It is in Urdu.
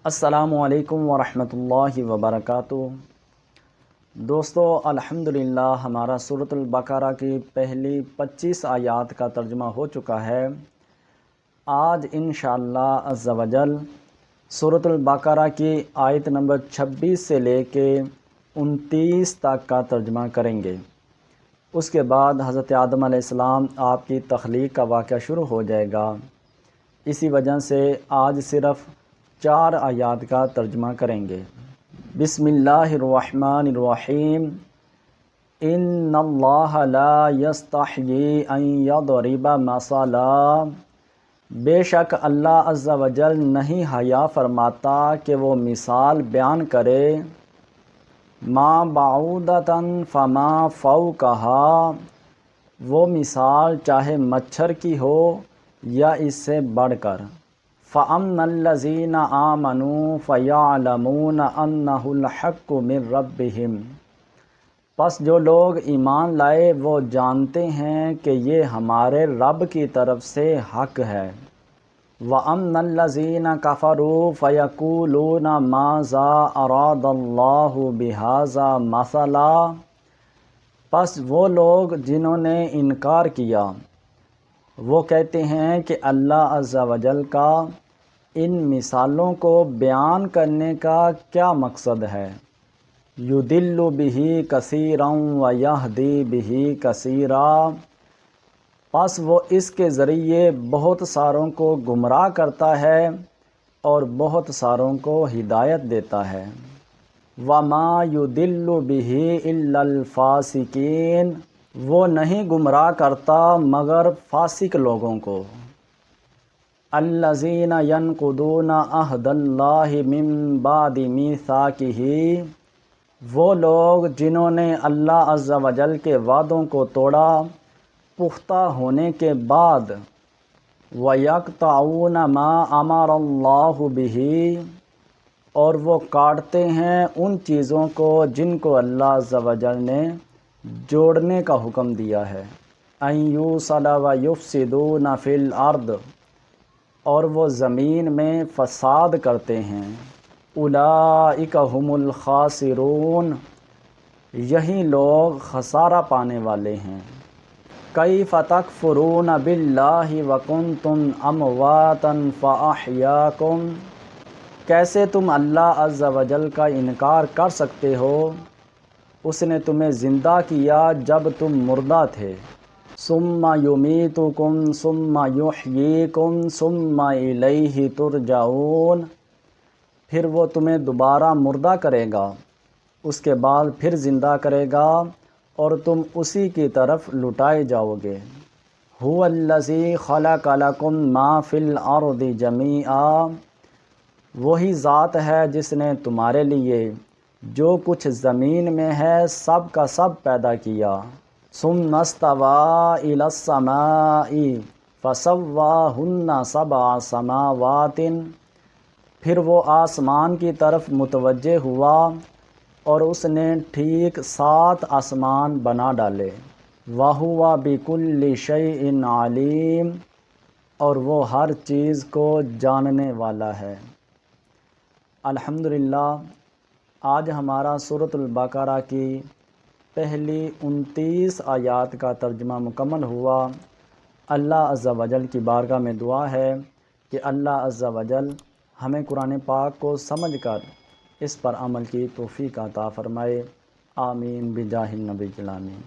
السلام علیکم ورحمۃ اللہ وبرکاتہ۔ دوستو، الحمدللہ ہمارا سورۃ البقرہ کی پہلی 25 آیات کا ترجمہ ہو چکا ہے۔ آج انشاءاللہ عز و جل سورۃ البقرہ کی آیت نمبر 26 سے لے کے 29 تک کا ترجمہ کریں گے۔ اس کے بعد حضرت آدم علیہ السلام آپ کی تخلیق کا واقعہ شروع ہو جائے گا۔ اسی وجہ سے آج صرف 4 آیات کا ترجمہ کریں گے۔ بسم اللہ الرحمن الرحیم۔ ان اللہ لا یستحیی ان یضرب مثلا، بے شک اللہ عز و جل نہیں حیا فرماتا کہ وہ مثال بیان کرے۔ ما بعودۃ فما فوقہا، وہ مثال چاہے مچھر کی ہو یا اس سے بڑھ کر۔ فَأَمَّا الَّذِينَ آمَنُوا فَيَعْلَمُونَ أَنَّهُ الْحَقُّ مِن رَّبِّهِمْ، پس جو لوگ ایمان لائے وہ جانتے ہیں کہ یہ ہمارے رب کی طرف سے حق ہے۔ وَأَمَّا الَّذِينَ كَفَرُوا فَيَقُولُونَ مَاذَا أَرَادَ اللَّهُ بِهَذَا مَثَلًا، پس وہ لوگ جنہوں نے انکار کیا وہ کہتے ہیں کہ اللہ عز و جل کا ان مثالوں کو بیان کرنے کا کیا مقصد ہے۔ یُضِلُّ بِهِ کثیرا وَیَہْدِی بِهِ کثیرا، پس وہ اس کے ذریعے بہت ساروں کو گمراہ کرتا ہے اور بہت ساروں کو ہدایت دیتا ہے۔ وَمَا يُضِلُّ بِهِ إِلَّا الْفَاسِقِينَ، وہ نہیں گمراہ کرتا مگر فاسق لوگوں کو۔ الَّذِينَ يَنقُضُونَ عَهْدَ اللَّهِ مِن بَعْدِ مِيثَاقِهِ، وہ لوگ جنہوں نے اللہ عز و جل کے وعدوں کو توڑا پختہ ہونے کے بعد۔ وَيَقْطَعُونَ مَا أَمَرَ اللَّهُ بِهِ، اور وہ کاٹتے ہیں ان چیزوں کو جن کو اللہ عز و جل نے جوڑنے کا حکم دیا ہے۔ أَن يُوصَلَ وَيُفْسِدُونَ فِي الْأَرْضِ، اور وہ زمین میں فساد کرتے ہیں۔ اولئک ھم الخاسرون، یہی لوگ خسارہ پانے والے ہیں۔ کیف تکفرون باللہ وکنتم امواتا فاحیاکم، کیسے تم اللہ عز و جل کا انکار کر سکتے ہو، اس نے تمہیں زندہ کیا جب تم مردہ تھے۔ ثم یمیتکم ثم یحییکم ثم الیہ ترجعون، پھر وہ تمہیں دوبارہ مردہ کرے گا، اس کے بعد پھر زندہ کرے گا اور تم اسی کی طرف لوٹائے جاؤ گے۔ ھو الذی خلق لکم ما فی الارض جمیعا، وہی ذات ہے جس نے تمہارے لیے جو کچھ زمین میں ہے سب کا سب پیدا کیا۔ ثم استوی الی السماء فسواہن سبع سماوات، پھر وہ آسمان کی طرف متوجہ ہوا اور اس نے ٹھیک 7 آسمان بنا ڈالے۔ وَهُوَ بِكُلِّ شَيْءٍ عَلِيمٌ، اور وہ ہر چیز کو جاننے والا ہے۔ الحمدللہ آج ہمارا سورۃ البقرہ کی پہلی 29 آیات کا ترجمہ مکمل ہوا۔ اللہ عز و جل کی بارگاہ میں دعا ہے کہ اللہ عز و جل ہمیں قرآن پاک کو سمجھ کر اس پر عمل کی توفیق عطا فرمائے۔ آمین بجاہ النبی الامین۔